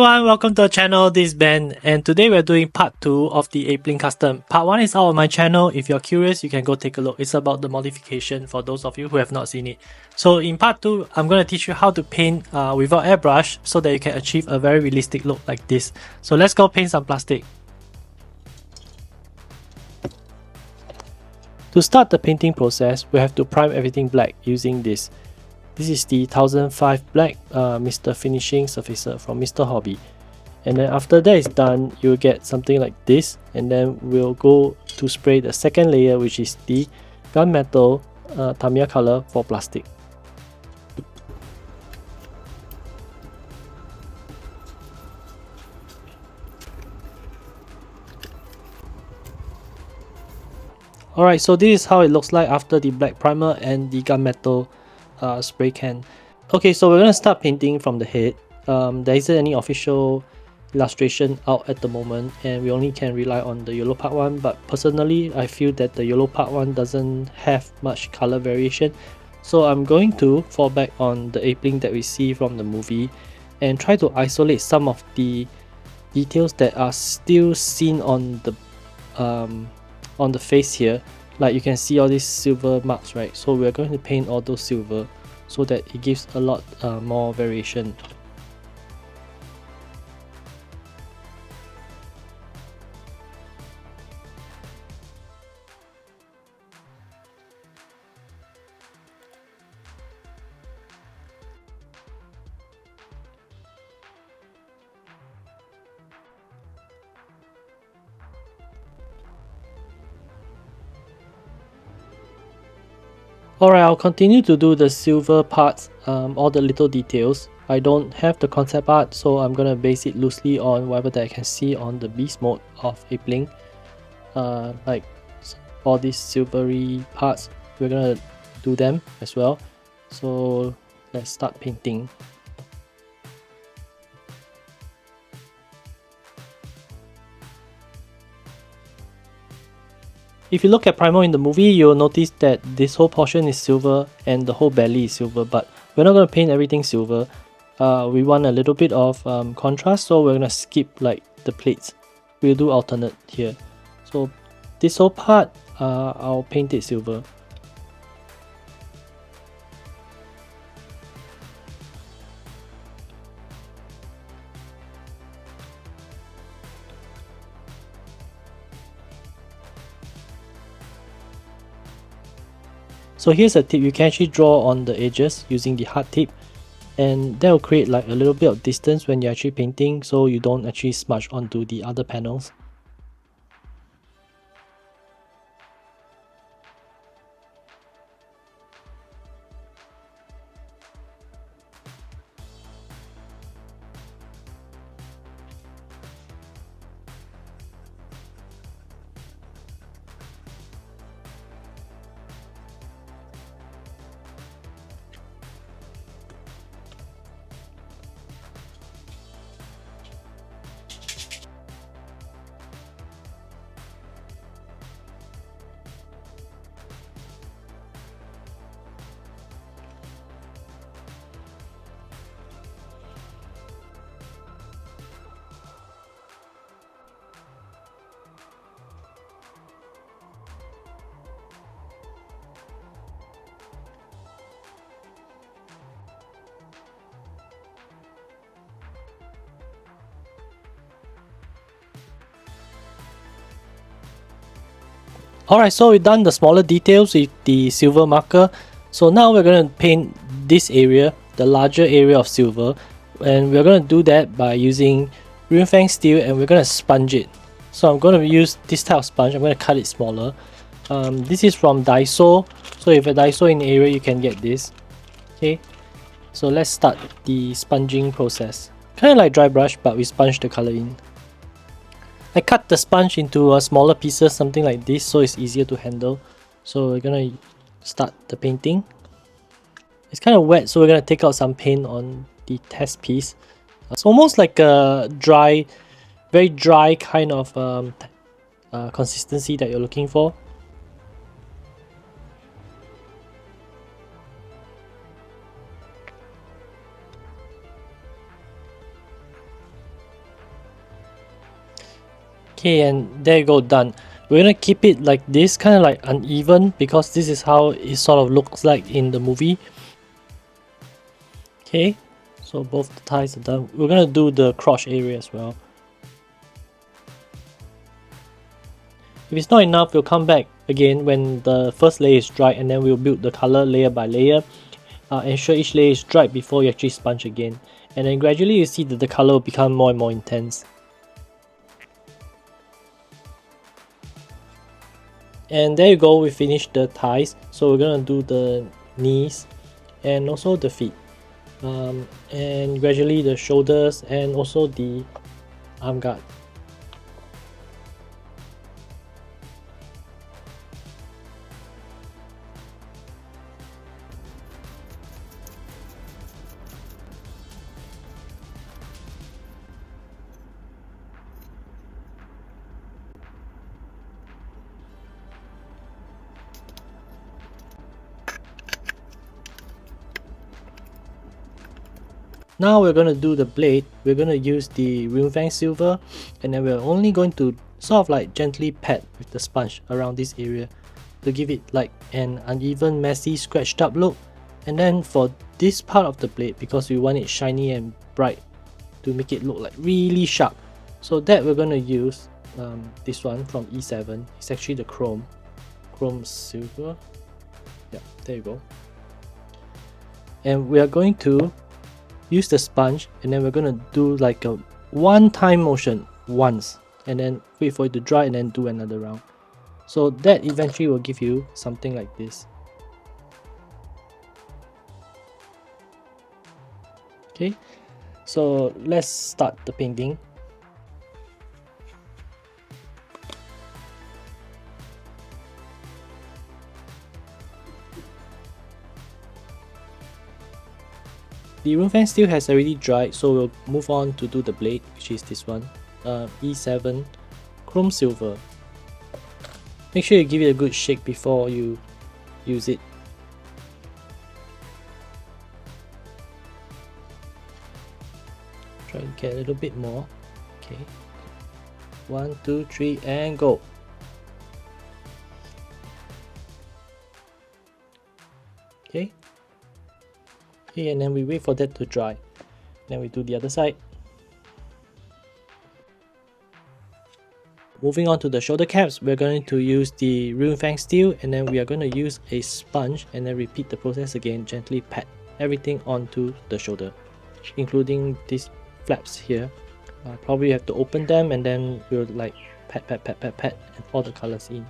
everyone, welcome to our channel. This is Ben, and today we're doing part 2 of the Apelinq Custom. Part 1 is out on my channel. If you're curious, you can go take a look. It's about the modification for those of you who have not seen it. So in part 2, I'm going to teach you how to paint without airbrush so that you can achieve a very realistic look like this. So let's go paint some plastic. To start the painting process, we have to prime everything black using this. This is the 1005 black Mr. Finishing Surfacer from Mr. Hobby. And then after that is done, you'll get something like this. And then we'll go to spray the second layer, which is the gunmetal Tamiya color for plastic. Alright, so this is how it looks like after the black primer and the gunmetal spray can. Okay, so we're going to start painting from the head. There isn't any official illustration out at the moment, and we only can rely on the yellow part one, but personally I feel that the yellow part one doesn't have much color variation, so I'm going to fall back on the Apelinq that we see from the movie and try to isolate some of the details that are still seen on the face here. Like you can see all these silver marks, right? So we're going to paint all those silver so that it gives a lot more variation. Alright, I'll continue to do the silver parts, all the little details. I don't have the concept art, so I'm gonna base it loosely on whatever that I can see on the beast mode of Apelinq. Like all these silvery parts, we're gonna do them as well. So let's start painting. If you look at Primal in the movie, you'll notice that this whole portion is silver and the whole belly is silver, but we're not going to paint everything silver. We want a little bit of contrast, so we're going to skip like the plates. We'll do alternate here. So this whole part, I'll paint it silver. So here's a tip: you can actually draw on the edges using the hard tip, and that will create like a little bit of distance when you're actually painting, so you don't actually smudge onto the other panels. Alright, so we've done the smaller details with the silver marker. So now we're going to paint this area, the larger area of silver, and we're going to do that by using Rimfang steel, and we're going to sponge it. So I'm going to use this type of sponge. I'm going to cut it smaller. This is from Daiso, so if a Daiso in the area, you can get this. Okay, so let's start the sponging process. Kind of like dry brush, but we sponge the color in. I cut the sponge into smaller pieces, something like this, so it's easier to handle. So we're gonna start the painting. It's kind of wet, so we're gonna take out some paint on the test piece. It's almost like a dry, very dry kind of consistency that you're looking for. Okay, and there you go, done. We're gonna keep it like this, kind of like uneven, because this is how it sort of looks like in the movie. Okay, so both the ties are done. We're gonna do the crotch area as well. If it's not enough, we'll come back again when the first layer is dry, and then we'll build the color layer by layer. Ensure each layer is dried before you actually sponge again, and then gradually you see that the color will become more and more intense. And there you go, we finished the thighs. So we're gonna do the knees and also the feet, and gradually the shoulders and also the arm guard. Now we're going to do the blade. We're going to use the Runefang silver, and then we're only going to sort of like gently pat with the sponge around this area to give it like an uneven, messy, scratched up look. And then for this part of the blade, because we want it shiny and bright to make it look like really sharp, so that we're going to use this one from E7. It's actually the chrome silver. Yeah, there you go. And we are going to use the sponge, and then we're gonna do like a one-time motion once, and then wait for it to dry, and then do another round. So that eventually will give you something like this. Okay, so let's start the painting. The Runefang steel has already dried, so we'll move on to do the blade, which is this one, E7 Chrome Silver. Make sure you give it a good shake before you use it. Try to get a little bit more. Okay, 1, 2, 3, and go. Okay. Okay, and then we wait for that to dry. Then we do the other side. Moving on to the shoulder caps, we're going to use the Runefang steel, and then we are going to use a sponge and then repeat the process again. Gently pat everything onto the shoulder, including these flaps here. Probably have to open them, and then we'll like pat and all the colors in.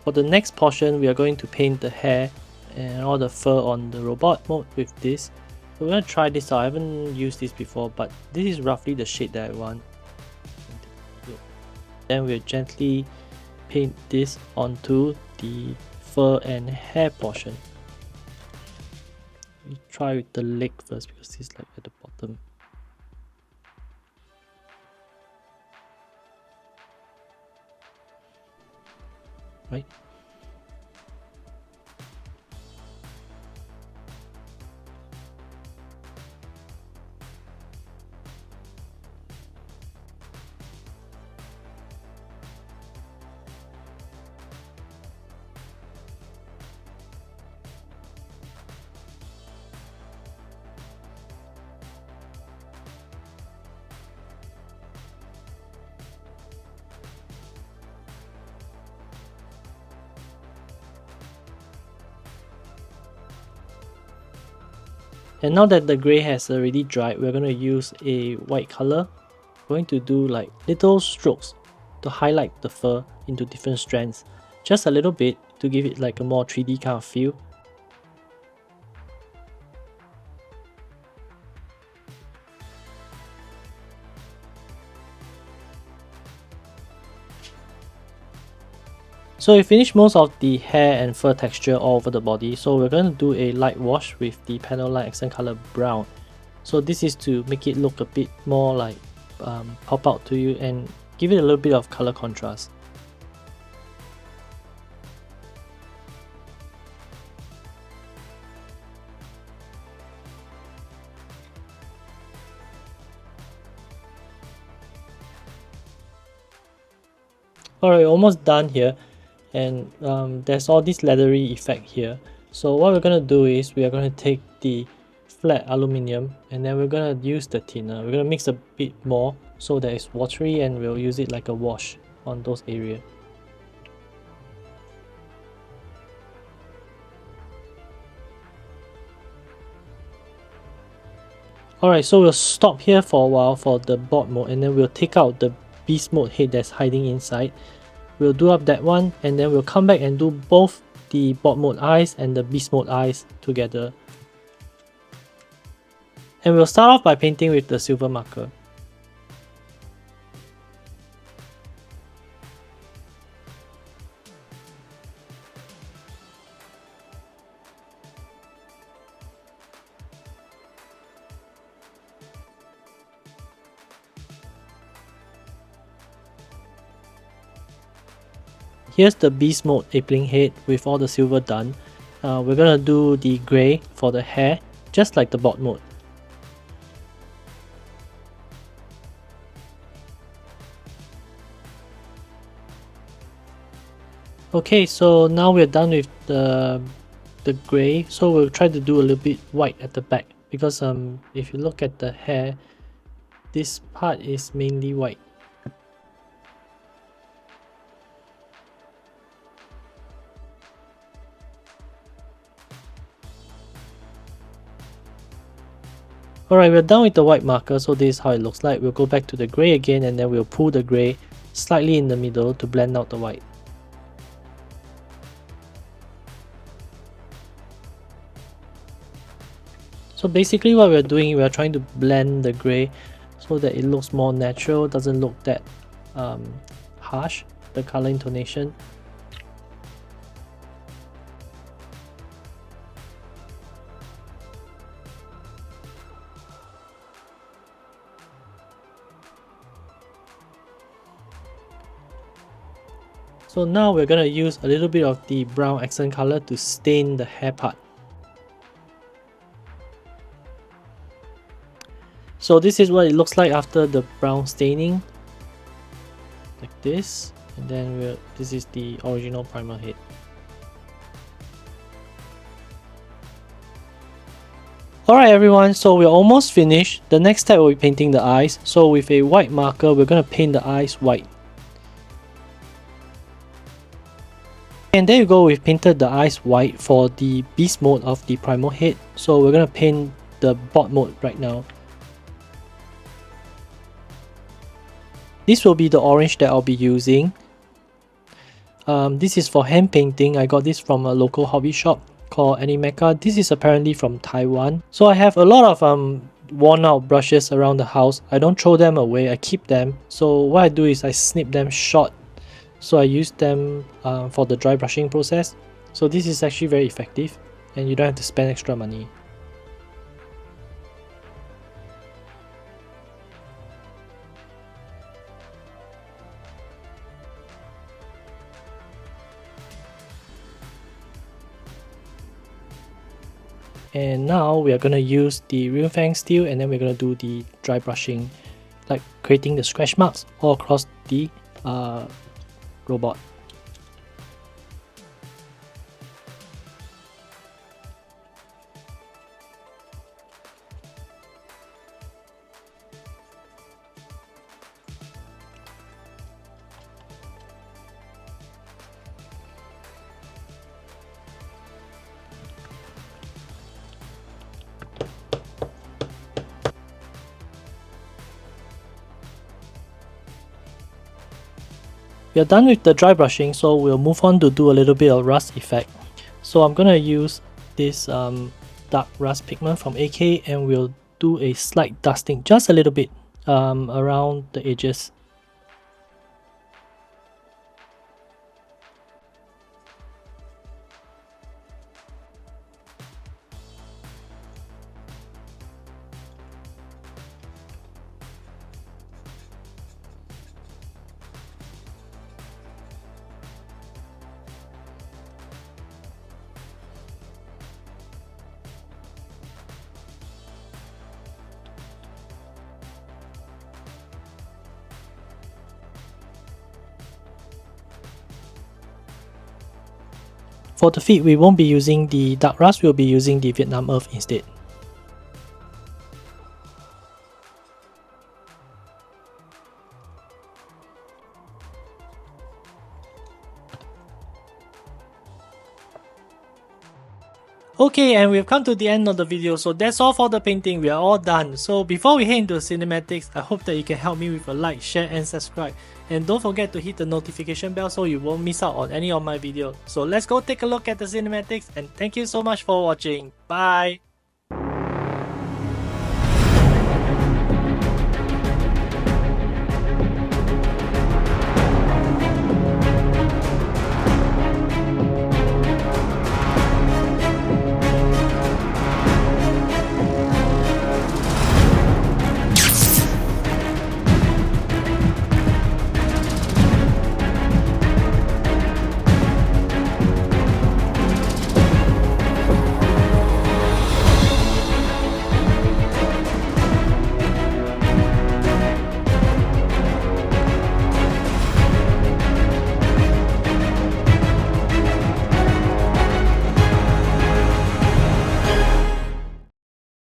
For the next portion, we are going to paint the hair and all the fur on the robot mode with this. We're going to try this out. I haven't used this before, but this is roughly the shade that I want. Then we'll gently paint this onto the fur and hair portion. We try with the leg first because this is like at the bottom. Right? And now that the grey has already dried, we're going to use a white color. We're going to do like little strokes to highlight the fur into different strands. Just a little bit to give it like a more 3D kind of feel. So we finished most of the hair and fur texture all over the body. So we're going to do a light wash with the panel line accent color brown. So this is to make it look a bit more like pop out to you and give it a little bit of color contrast. Alright, almost done here, and there's all this leathery effect here. So what we're going to do is we are going to take the flat aluminium and then we're going to use the thinner. We're going to mix a bit more so that it's watery, and we'll use it like a wash on those areas. Alright, so we'll stop here for a while for the board mode, and then we'll take out the beast mode head that's hiding inside. We'll do up that one, and then we'll come back and do both the board mode eyes and the beast mode eyes together. And we'll start off by painting with the silver marker. Here's the beast mode Apelinq head with all the silver done. We're gonna do the grey for the hair, just like the board mode. Okay, so now we're done with the grey. So we'll try to do a little bit white at the back, because if you look at the hair, this part is mainly white. Alright, we're done with the white marker, so this is how it looks like. We'll go back to the grey again, and then we'll pull the grey slightly in the middle to blend out the white. So basically what we're doing, we're trying to blend the grey so that it looks more natural, doesn't look that harsh, the color intonation. So now we're gonna use a little bit of the brown accent color to stain the hair part. So this is what it looks like after the brown staining, like this, and then this is the original primer head. Alright everyone, so we're almost finished. The next step will be painting the eyes. So with a white marker, we're gonna paint the eyes white. And there you go, we've painted the eyes white for the beast mode of the primal head. So we're gonna paint the board mode right now. This will be the orange that I'll be using. This is for hand painting. I got this from a local hobby shop called Animeca. This is apparently from Taiwan. So I have a lot of worn out brushes around the house. I don't throw them away, I keep them. So what I do is I snip them short. So I use them for the dry brushing process. So this is actually very effective, and you don't have to spend extra money. And now we are going to use the Real Fang steel, and then we're going to do the dry brushing, like creating the scratch marks all across the robot. We are done with the dry brushing, so we'll move on to do a little bit of rust effect. So I'm gonna use this dark rust pigment from AK, and we'll do a slight dusting, just a little bit around the edges. For the feet, we won't be using the dark rust, we'll be using the Vietnam Earth instead. Okay, and we've come to the end of the video, so that's all for the painting. We are all done. So before we head into the cinematics, I hope that you can help me with a like, share and subscribe. And don't forget to hit the notification bell so you won't miss out on any of my videos. So let's go take a look at the cinematics, and thank you so much for watching. Bye!